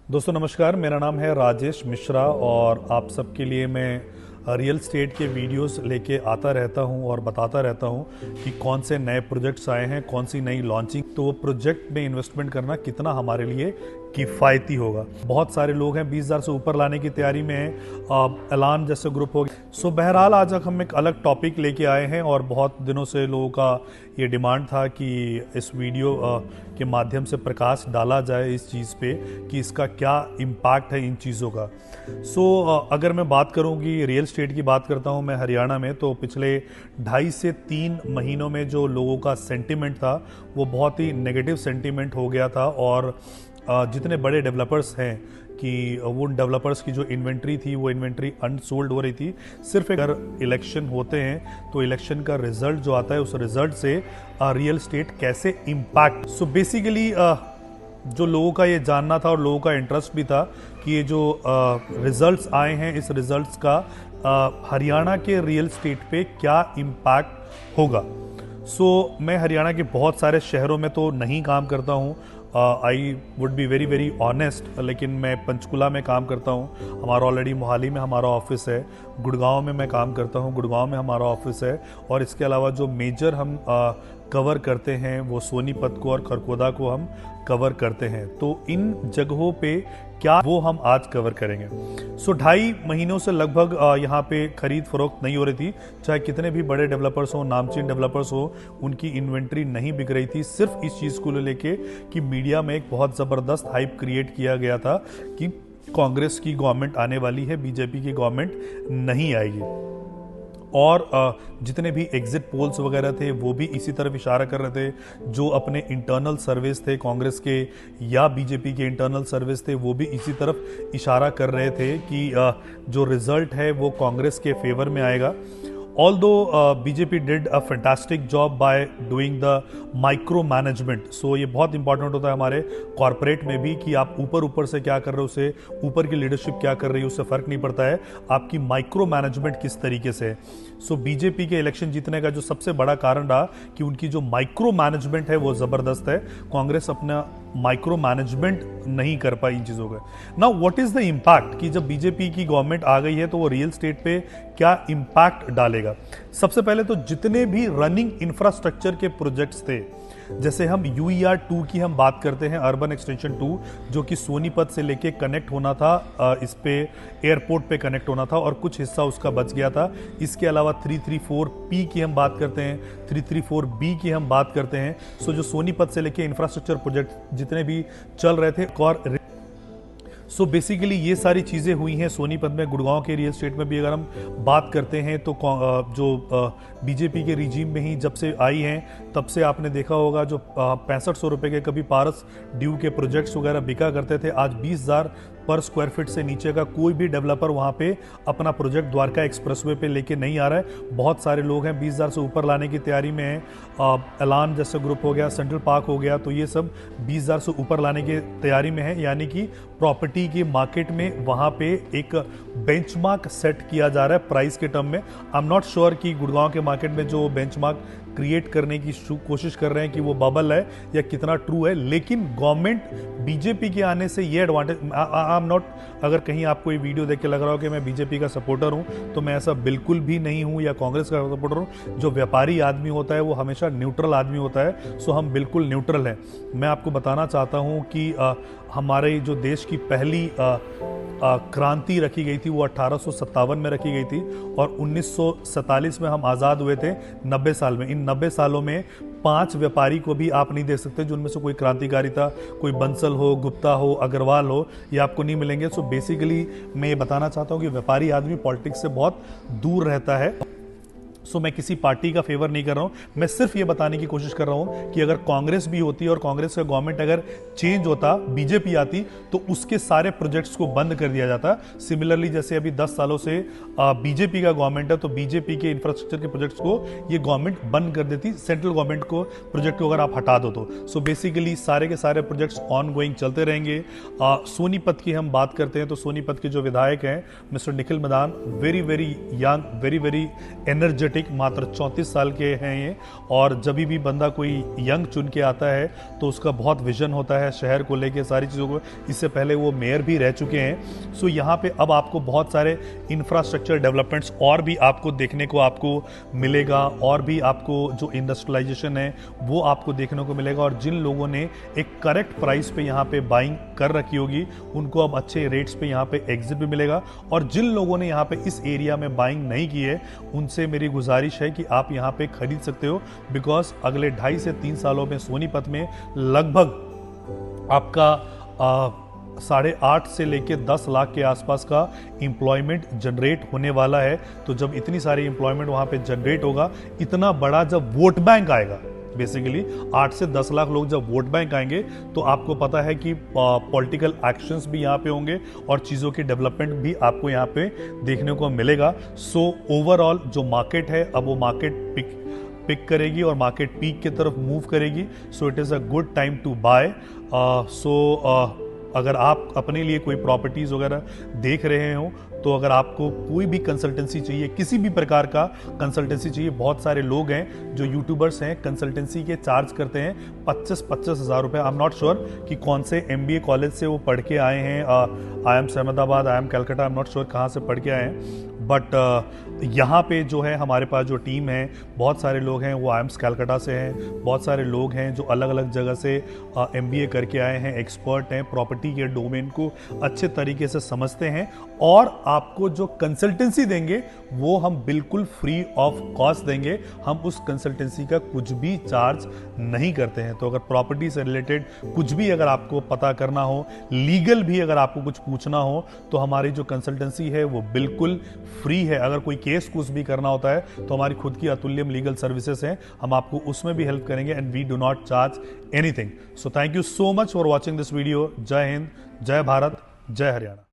दोस्तों नमस्कार, मेरा नाम है राजेश मिश्रा और आप सबके लिए मैं रियल स्टेट के वीडियोस लेके आता रहता हूं और बताता रहता हूं कि कौन से नए प्रोजेक्ट्स आए हैं, कौन सी नई लॉन्चिंग, तो वो प्रोजेक्ट में इन्वेस्टमेंट करना कितना हमारे लिए किफ़ायती होगा। बहुत सारे लोग हैं 20,000 से ऊपर लाने की तैयारी में हैं, एलान जैसे ग्रुप हो गया। सो बहरहाल आज हम एक अलग टॉपिक लेके आए हैं और बहुत दिनों से लोगों का ये डिमांड था कि इस वीडियो के माध्यम से प्रकाश डाला जाए इस चीज़ पे कि इसका क्या इम्पैक्ट है इन चीज़ों का। अगर मैं बात करूँ कि रियल स्टेट की बात करता हूँ मैं हरियाणा में, तो पिछले 2.5 से 3 महीनों में जो लोगों का सेंटिमेंट था वो बहुत ही नेगेटिव सेंटिमेंट हो गया था। और जितने बड़े डेवलपर्स हैं कि वो डेवलपर्स की जो इन्वेंट्री थी वो इन्वेंट्री अनसोल्ड हो रही थी। सिर्फ अगर इलेक्शन होते हैं तो इलेक्शन का रिजल्ट जो आता है उस रिजल्ट से रियल स्टेट कैसे इम्पैक्ट। सो बेसिकली जो लोगों का ये जानना था और लोगों का इंटरेस्ट भी था कि ये जो रिजल्ट्स आए हैं इस रिजल्ट्स का हरियाणा के रियल स्टेट पे क्या इम्पैक्ट होगा। मैं हरियाणा के बहुत सारे शहरों में तो नहीं काम करता हूँ, I would be very very honest, लेकिन मैं पंचकुला में काम करता हूँ। हमारा ऑलरेडी मोहाली में हमारा ऑफिस है, गुड़गांव में मैं काम करता हूँ, गुड़गांव में हमारा ऑफिस है। और इसके अलावा जो मेजर हम कवर करते हैं वो सोनीपत को और खरगोदा को हम कवर करते हैं। तो इन जगहों पे क्या वो हम आज कवर करेंगे। 2.5 महीनों से लगभग यहाँ पे खरीद फरोख्त नहीं हो रही थी। चाहे कितने भी बड़े डेवलपर्स हो, नामचीन डेवलपर्स हो, उनकी इन्वेंट्री नहीं बिक रही थी, सिर्फ इस चीज़ को लेके कि मीडिया में एक बहुत ज़बरदस्त हाइप क्रिएट किया गया था कि कांग्रेस की गवर्नमेंट आने वाली है, बीजेपी की गवर्नमेंट नहीं आएगी। और जितने भी एग्जिट पोल्स वगैरह थे वो भी इसी तरफ इशारा कर रहे थे। जो अपने इंटरनल सर्वेस थे कांग्रेस के या बीजेपी के इंटरनल सर्वेस थे वो भी इसी तरफ इशारा कर रहे थे कि जो रिजल्ट है वो कांग्रेस के फेवर में आएगा। Although BJP did a fantastic job by doing the micro management, so ये बहुत इंपॉर्टेंट होता है हमारे कॉर्पोरेट में भी कि आप ऊपर से क्या कर रहे हो, उसे ऊपर की लीडरशिप क्या कर रही है उससे फर्क नहीं पड़ता है, आपकी माइक्रो मैनेजमेंट किस तरीके से है। बीजेपी के इलेक्शन जीतने का जो सबसे बड़ा कारण रहा कि उनकी जो माइक्रो मैनेजमेंट है वो जबरदस्त है। कांग्रेस अपना माइक्रो मैनेजमेंट नहीं कर पाई इन चीज़ों का। Now what is the impact कि जब बीजेपी की गवर्नमेंट आ गई है तो वो रियल स्टेट पे क्या इम्पैक्ट डालेगा। सबसे पहले तो जितने भी रनिंग इंफ्रास्ट्रक्चर के प्रोजेक्ट्स थे, जैसे हम UER 2 की हम बात करते हैं, अर्बन एक्सटेंशन 2, जो कि सोनीपत से लेके कनेक्ट होना था, इस पे एयरपोर्ट पे कनेक्ट होना था और कुछ हिस्सा उसका बच गया था। इसके अलावा 334P की हम बात करते हैं, 334B की हम बात करते हैं। जो सोनीपत से लेके इंफ्रास्ट्रक्चर प्रोजेक्ट जितने भी चल रहे थे और बेसिकली ये सारी चीज़ें हुई हैं सोनीपत में। गुड़गांव के रियल स्टेट में भी अगर हम बात करते हैं तो जो बीजेपी के रिजीम में ही जब से आई हैं तब से आपने देखा होगा जो 6500 रुपये के कभी पारस ड्यू के प्रोजेक्ट्स वगैरह बिका करते थे, आज 20,000 पर स्क्वायर फीट से नीचे का कोई भी डेवलपर वहाँ पे अपना प्रोजेक्ट द्वारका एक्सप्रेसवे पे लेके नहीं आ रहा है। बहुत सारे लोग हैं 20,000 से ऊपर लाने की तैयारी में हैं। एलान जैसे ग्रुप हो गया, सेंट्रल पार्क हो गया, तो ये सब 20,000 से ऊपर लाने की तैयारी में है। यानी कि प्रॉपर्टी की मार्केट में वहाँ पे एक बेंचमार्क सेट किया जा रहा है प्राइस के टर्म में। आई एम नॉट श्योर कि गुड़गांव के मार्केट में जो बेंचमार्क क्रिएट करने की कोशिश कर रहे हैं कि वो बबल है या कितना ट्रू है, लेकिन गवर्नमेंट बीजेपी के आने से ये एडवांटेज, आई एम नॉट, अगर कहीं आपको ये वीडियो देख के लग रहा हो कि मैं बीजेपी का सपोर्टर हूं तो मैं ऐसा बिल्कुल भी नहीं हूं, या कांग्रेस का सपोर्टर हूं। जो व्यापारी आदमी होता है वो हमेशा न्यूट्रल आदमी होता है। हम बिल्कुल न्यूट्रल हैं। मैं आपको बताना चाहता हूं कि हमारे जो देश की पहली क्रांति रखी गई थी वो 1857 में रखी गई थी और 1947 में हम आज़ाद हुए थे 90 साल में। इन 90 सालों में 5 व्यापारी को भी आप नहीं देख सकते जो उनमें से कोई क्रांतिकारी था, कोई बंसल हो, गुप्ता हो, अग्रवाल हो, ये आपको नहीं मिलेंगे। बेसिकली मैं ये बताना चाहता हूँ कि व्यापारी आदमी पॉलिटिक्स से बहुत दूर रहता है। मैं किसी पार्टी का फेवर नहीं कर रहा हूं, मैं सिर्फ ये बताने की कोशिश कर रहा हूं कि अगर कांग्रेस भी होती और कांग्रेस का गवर्नमेंट अगर चेंज होता, बीजेपी आती, तो उसके सारे प्रोजेक्ट्स को बंद कर दिया जाता। सिमिलरली जैसे अभी 10 सालों से बीजेपी का गवर्नमेंट है तो बीजेपी के इंफ्रास्ट्रक्चर के प्रोजेक्ट्स को ये गवर्नमेंट बंद कर देती, सेंट्रल गवर्नमेंट को प्रोजेक्ट को अगर आप हटा दो तो बेसिकली सारे के सारे प्रोजेक्ट्स ऑन गोइंग चलते रहेंगे। सोनीपत की हम बात करते हैं तो सोनीपत के जो विधायक हैं mister Nikhil Madan, very very young, very very energetic, energetic, मात्र 34 साल के हैं ये। और जब भी बंदा कोई यंग चुन के आता है तो उसका बहुत विजन होता है शहर को लेके, सारी चीज़ों को। इससे पहले वो मेयर भी रह चुके हैं। सो यहाँ पे अब आपको बहुत सारे इंफ्रास्ट्रक्चर डेवलपमेंट्स और भी आपको देखने को आपको मिलेगा, और भी आपको जो इंडस्ट्रियलाइजेशन है वो आपको देखने को मिलेगा। और जिन लोगों ने एक करेक्ट प्राइस पे यहाँ पे बाइंग कर रखी होगी उनको अब अच्छे रेट्स पे यहाँ पे एग्जिट भी मिलेगा। और जिन लोगों ने यहाँ पे इस एरिया में बाइंग नहीं की है उनसे मेरी गुजारिश है कि आप यहाँ पे खरीद सकते हो, बिकॉज अगले 2.5 से 3 सालों में सोनीपत में लगभग आपका 8.5 से लेके 10 लाख के आसपास का एम्प्लॉयमेंट जनरेट होने वाला है। तो जब इतनी सारी एम्प्लॉयमेंट वहाँ पे जनरेट होगा, इतना बड़ा जब वोट बैंक आएगा, बेसिकली 8 से 10 लाख लोग जब वोट बैंक आएंगे तो आपको पता है कि पॉलिटिकल एक्शंस भी यहाँ पे होंगे और चीज़ों की डेवलपमेंट भी आपको यहाँ पे देखने को मिलेगा। सो ओवरऑल जो मार्केट है अब वो मार्केट पिक करेगी और मार्केट पीक की तरफ मूव करेगी। So it is a good time to buy. अगर आप अपने लिए कोई प्रॉपर्टीज़ वगैरह देख रहे हो तो अगर आपको कोई भी कंसल्टेंसी चाहिए, किसी भी प्रकार का कंसल्टेंसी चाहिए, बहुत सारे लोग हैं जो यूट्यूबर्स हैं कंसल्टेंसी के चार्ज करते हैं 25-25 हज़ार रुपये। आई एम नॉट श्योर कि कौन से MBA कॉलेज से वो पढ़ के आए हैं। I am Ahmedabad, I am Calcutta, I am not sure कहाँ से पढ़ के आए हैं। बट यहाँ पे जो है हमारे पास जो टीम है, बहुत सारे लोग हैं वो आईएम्स कलकत्ता से हैं, बहुत सारे लोग हैं जो अलग अलग जगह से MBA करके आए हैं, एक्सपर्ट हैं, प्रॉपर्टी के डोमेन को अच्छे तरीके से समझते हैं। और आपको जो कंसल्टेंसी देंगे वो हम बिल्कुल फ्री ऑफ कॉस्ट देंगे। हम उस कंसल्टेंसी का कुछ भी चार्ज नहीं करते हैं। तो अगर प्रॉपर्टी से रिलेटेड कुछ भी अगर आपको पता करना हो, लीगल भी अगर आपको कुछ पूछना हो, तो हमारी जो कंसल्टेंसी है वो बिल्कुल फ्री है। अगर कोई केस कुछ भी करना होता है तो हमारी खुद की अतुल्यम लीगल सर्विसेज हैं, हम आपको उसमें भी हेल्प करेंगे and we do not charge anything. So thank you so much for watching this video. जय हिंद, जय भारत, जय हरियाणा।